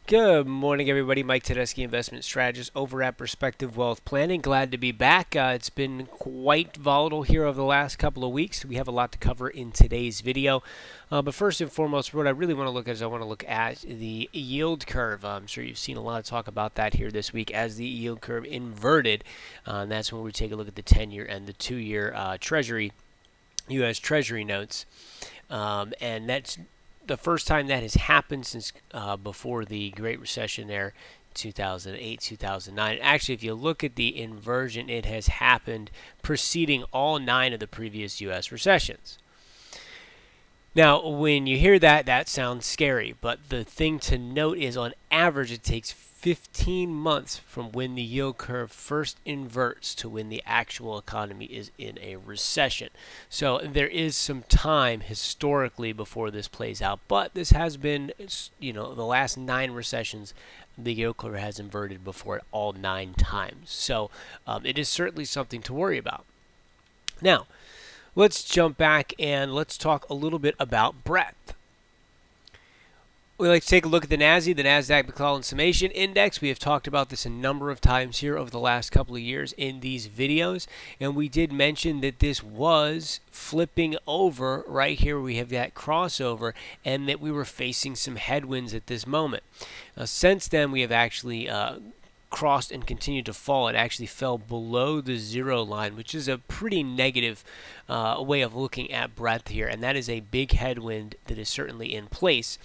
Good morning, everybody. Mike Tedeschi, investment strategist over at Perspective Wealth Planning. Glad to be back. It's been quite volatile here over the last couple of weeks. We have a lot to cover in today's video. But first and foremost, what I really want to look at is I want to look at the yield curve. I'm sure you've seen a lot of talk about that here this week as the yield curve inverted. And that's when we take a look at the 10-year and the 2-year Treasury, U.S. Treasury notes. And that's the first time that has happened since before the Great Recession there, 2008, 2009. Actually, if you look at the inversion, it has happened preceding all 9 of the previous U.S. recessions. Now, when you hear that, that sounds scary, but the thing to note is on average it takes 15 months from when the yield curve first inverts to when the actual economy is in a recession. So there is some time historically before this plays out, but this has been, the last 9 recessions, the yield curve has inverted before it all 9 times. So it is certainly something to worry about. Now, let's jump back and let's talk a little bit about breadth. We like to take a look at the Nasdaq McClellan Summation Index. We have talked about this a number of times here over the last couple of years in these videos, and we did mention that this was flipping over right here. We have that crossover, and that we were facing some headwinds at this moment. Since then, we have actually crossed and continued to fall. It actually fell below the 0 line, which is a pretty negative way of looking at breadth here, and that is a big headwind that is certainly in place.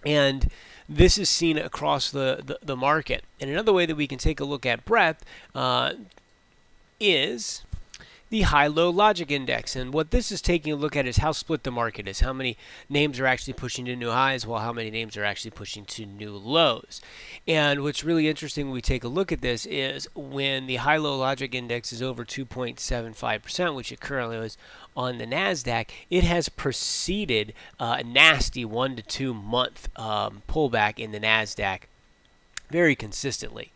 And this is seen across the market. And another way that we can take a look at breadth is the high-low logic index. And what this is taking a look at is how split the market is. How many names are actually pushing to new highs while how many names are actually pushing to new lows. And what's really interesting when we take a look at this is when the high-low logic index is over 2.75%, which it currently is on the Nasdaq, it has preceded a nasty 1 to 2 month pullback in the Nasdaq very consistently.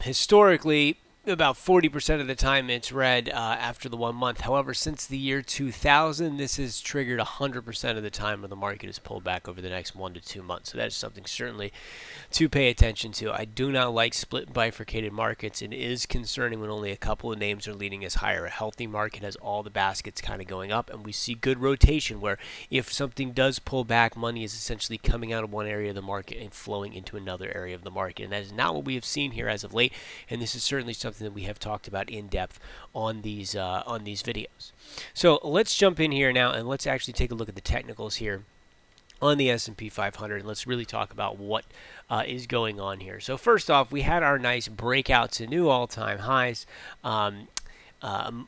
Historically, about 40% of the time it's red after the 1 month. However, since the year 2000, this has triggered 100% of the time where the market is pulled back over the next 1 to 2 months. So that is something certainly to pay attention to. I do not like split bifurcated markets. It is concerning when only a couple of names are leading us higher. A healthy market has all the baskets kind of going up, and we see good rotation where if something does pull back, money is essentially coming out of one area of the market and flowing into another area of the market. And that is not what we have seen here as of late, and this is certainly something that we have talked about in depth on these videos. So let's jump in here now and let's actually take a look at the technicals here on the S&P 500, and let's really talk about what is going on here. So first off, we had our nice breakout to new all-time highs a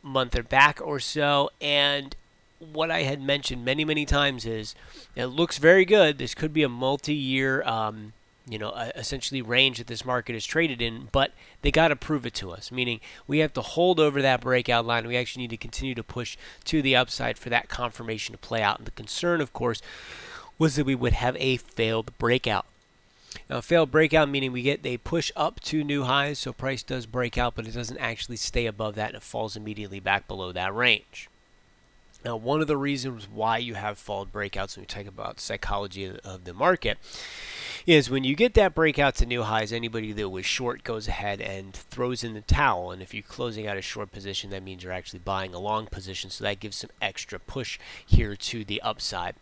month or back or so, and what I had mentioned many times is it looks very good. This could be a multi-year essentially range that this market is traded in, but they got to prove it to us, meaning we have to hold over that breakout line. We actually need to continue to push to the upside for that confirmation to play out. And the concern, of course, was that we would have a failed breakout. Now, failed breakout meaning they push up to new highs, so price does break out, but it doesn't actually stay above that, and it falls immediately back below that range. Now, one of the reasons why you have failed breakouts when we talk about psychology of the market is when you get that breakout to new highs, anybody that was short goes ahead and throws in the towel. And if you're closing out a short position, that means you're actually buying a long position. So that gives some extra push here to the upside.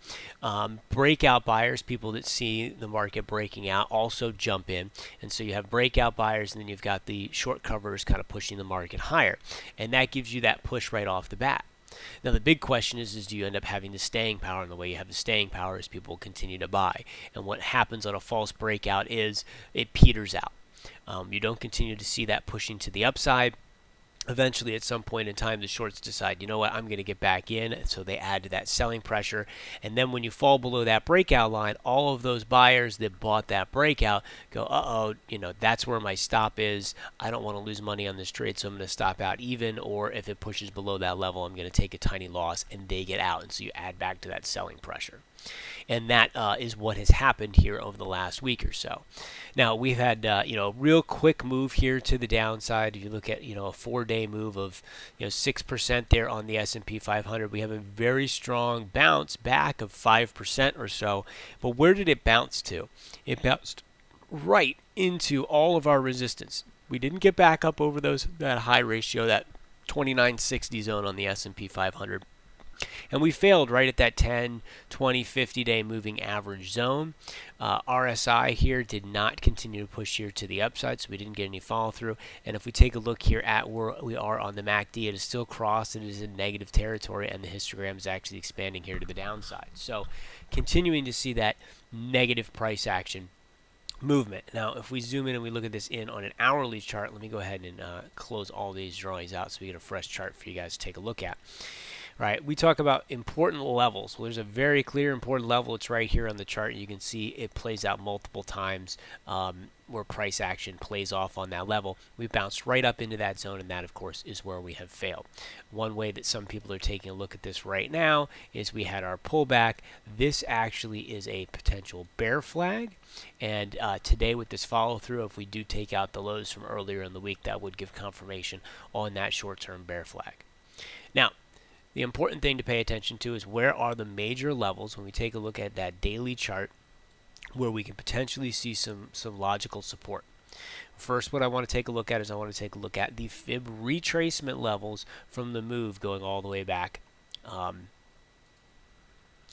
Breakout buyers, people that see the market breaking out, also jump in. And so you have breakout buyers, and then you've got the short covers kind of pushing the market higher. And that gives you that push right off the bat. Now, the big question is do you end up having the staying power? And the way you have the staying power is people continue to buy. And what happens on a false breakout is it peters out. You don't continue to see that pushing to the upside. Eventually, at some point in time, the shorts decide, you know what, I'm going to get back in. And so they add to that selling pressure. And then when you fall below that breakout line, all of those buyers that bought that breakout go, uh-oh, that's where my stop is. I don't want to lose money on this trade, so I'm going to stop out even. Or if it pushes below that level, I'm going to take a tiny loss, and they get out. And so you add back to that selling pressure. And that is what has happened here over the last week or so. Now, we've had a real quick move here to the downside. If you look at a 4-day day move of 6% there on the S&P 500. We have a very strong bounce back of 5% or so. But where did it bounce to? It bounced right into all of our resistance. We didn't get back up over that high ratio, that 2960 zone on the S&P 500. And we failed right at that 10, 20, 50-day moving average zone. RSI here did not continue to push here to the upside, so we didn't get any follow through. And if we take a look here at where we are on the MACD, it is still crossed. It is in negative territory, and the histogram is actually expanding here to the downside. So continuing to see that negative price action movement. Now, if we zoom in and we look at this on an hourly chart, let me go ahead and close all these drawings out so we get a fresh chart for you guys to take a look at. Right, we talk about important levels. Well, there's a very clear important level. It's right here on the chart. You can see it plays out multiple times where price action plays off on that level. We bounced right up into that zone, and that, of course, is where we have failed. One way that some people are taking a look at this right now is we had our pullback. This actually is a potential bear flag, and today with this follow through, if we do take out the lows from earlier in the week, that would give confirmation on that short-term bear flag. Now, the important thing to pay attention to is where are the major levels when we take a look at that daily chart where we can potentially see some logical support. First, what I want to take a look at is I want to take a look at the fib retracement levels from the move going all the way back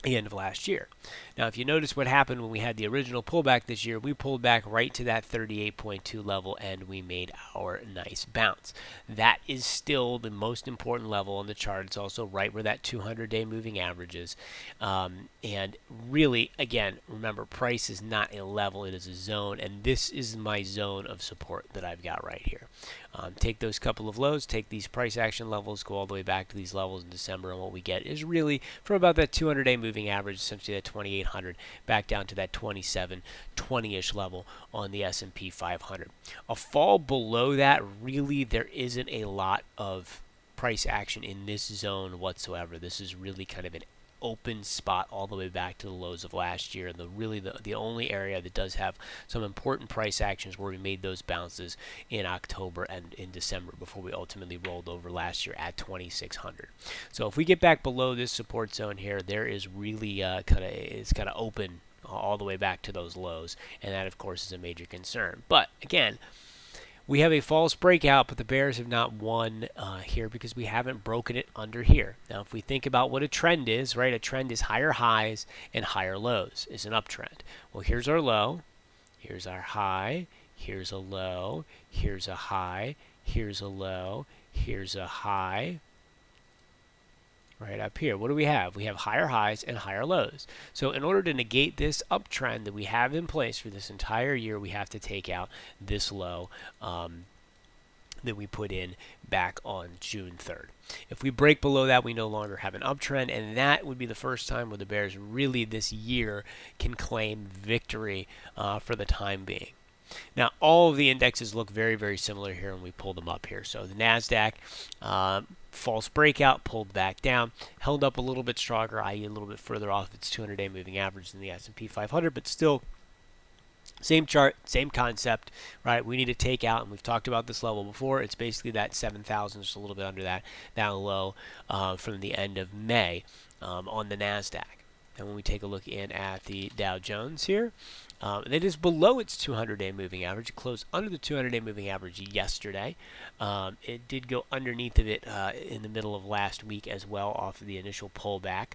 the end of last year. Now, if you notice what happened when we had the original pullback this year, we pulled back right to that 38.2 level and we made our nice bounce. That is still the most important level on the chart. It's also right where that 200-day moving average is. And really, again, remember, price is not a level, it is a zone, and this is my zone of support that I've got right here. Take those couple of lows, take these price action levels, go all the way back to these levels in December, and what we get is really from about that 200-day moving average, essentially that 2,800, back down to that 2720-ish level on the S&P 500. A fall below that, really, there isn't a lot of price action in this zone whatsoever. This is really kind of an open spot all the way back to the lows of last year. The only area that does have some important price actions where we made those bounces in October and in December before we ultimately rolled over last year at 2,600. So if we get back below this support zone here, there is really it's kind of open all the way back to those lows, and that of course is a major concern. But again, we have a false breakout, but the bears have not won here because we haven't broken it under here. Now, if we think about what a trend is, right? A trend is higher highs and higher lows. Is an uptrend. Well, here's our low. Here's our high. Here's a low. Here's a high. Here's a low. Here's a high. Right up here, what do we have? We have higher highs and higher lows. So in order to negate this uptrend that we have in place for this entire year, we have to take out this low that we put in back on June 3rd. If we break below that, we no longer have an uptrend, and that would be the first time where the bears really this year can claim victory for the time being. Now, all of the indexes look very, very similar here when we pull them up here. So the Nasdaq, false breakout, pulled back down, held up a little bit stronger, i.e. a little bit further off its 200-day moving average than the S&P 500, but still same chart, same concept, right? We need to take out, and we've talked about this level before, it's basically that 7,000, just a little bit under that, down low from the end of May on the Nasdaq. And when we take a look in at the Dow Jones here, it is below its 200-day moving average. It closed under the 200-day moving average yesterday. It did go underneath of it in the middle of last week as well off of the initial pullback.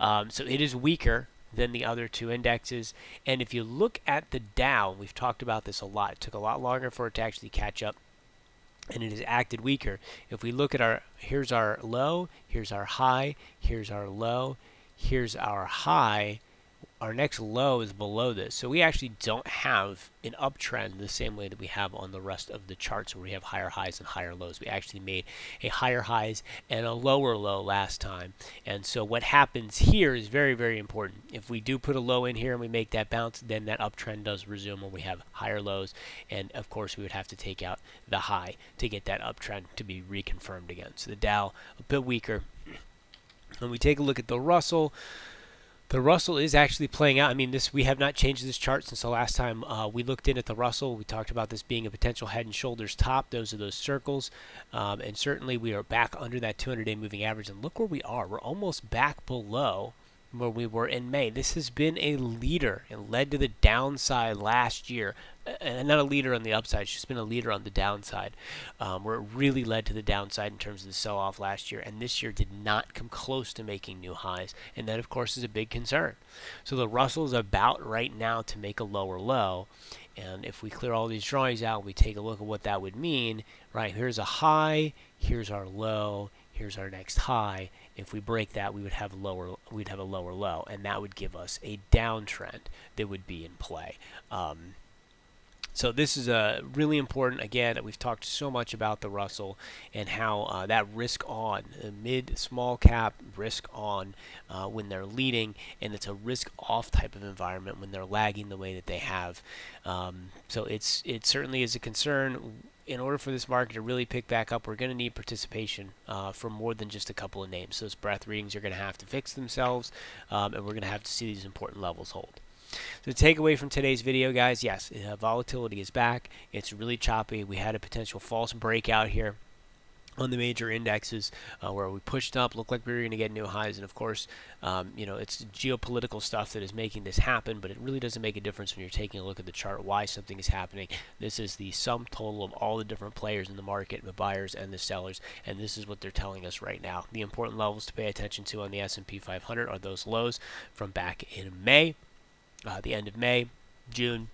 So it is weaker than the other two indexes. And if you look at the Dow, we've talked about this a lot. It took a lot longer for it to actually catch up, and it has acted weaker. If we look at here's our low, here's our high, here's our low, here's our high. Our next low is below this. So we actually don't have an uptrend the same way that we have on the rest of the charts where we have higher highs and higher lows. We actually made a higher highs and a lower low last time. And so what happens here is very, very important. If we do put a low in here and we make that bounce, then that uptrend does resume when we have higher lows. And of course, we would have to take out the high to get that uptrend to be reconfirmed again. So the Dow a bit weaker. When we take a look at the Russell, The Russell is actually playing out. I mean, we have not changed this chart since the last time we looked in at the Russell. We talked about this being a potential head and shoulders top. Those are those circles. And certainly we are back under that 200-day moving average. And look where we are. We're almost back below where we were in May. This has been a leader and led to the downside last year. And not a leader on the upside, it's just been a leader on the downside, where it really led to the downside in terms of the sell-off last year, and this year did not come close to making new highs, and that of course is a big concern. So the Russell is about right now to make a lower low, and if we clear all these drawings out, we take a look at what that would mean. Right, here's a high, here's our low, here's our next high. If we break that, we'd have a lower low, and that would give us a downtrend that would be in play. So this is really important. Again, we've talked so much about the Russell and how that risk on, mid, small cap risk on when they're leading, and it's a risk off type of environment when they're lagging the way that they have. So it certainly is a concern. In order for this market to really pick back up, we're going to need participation from more than just a couple of names. Those breadth readings are going to have to fix themselves, and we're going to have to see these important levels hold. So the takeaway from today's video, guys, yes, volatility is back. It's really choppy. We had a potential false breakout here on the major indexes where we pushed up, looked like we were going to get new highs, and of course, it's geopolitical stuff that is making this happen, but it really doesn't make a difference when you're taking a look at the chart why something is happening. This is the sum total of all the different players in the market, the buyers and the sellers, and this is what they're telling us right now. The important levels to pay attention to on the S&P 500 are those lows from back in May. The end of May, June,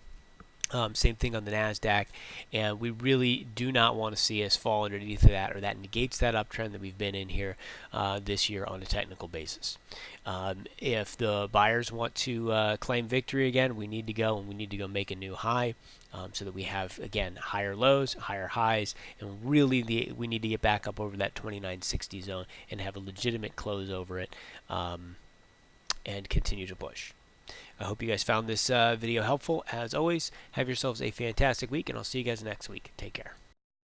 same thing on the Nasdaq, and we really do not want to see us fall underneath of that, or that negates that uptrend that we've been in here this year on a technical basis. If the buyers want to claim victory again, we need to go make a new high, so that we have, again, higher lows, higher highs, and really we need to get back up over that 2960 zone and have a legitimate close over it, and continue to push. I hope you guys found this video helpful. As always, have yourselves a fantastic week, and I'll see you guys next week. Take care.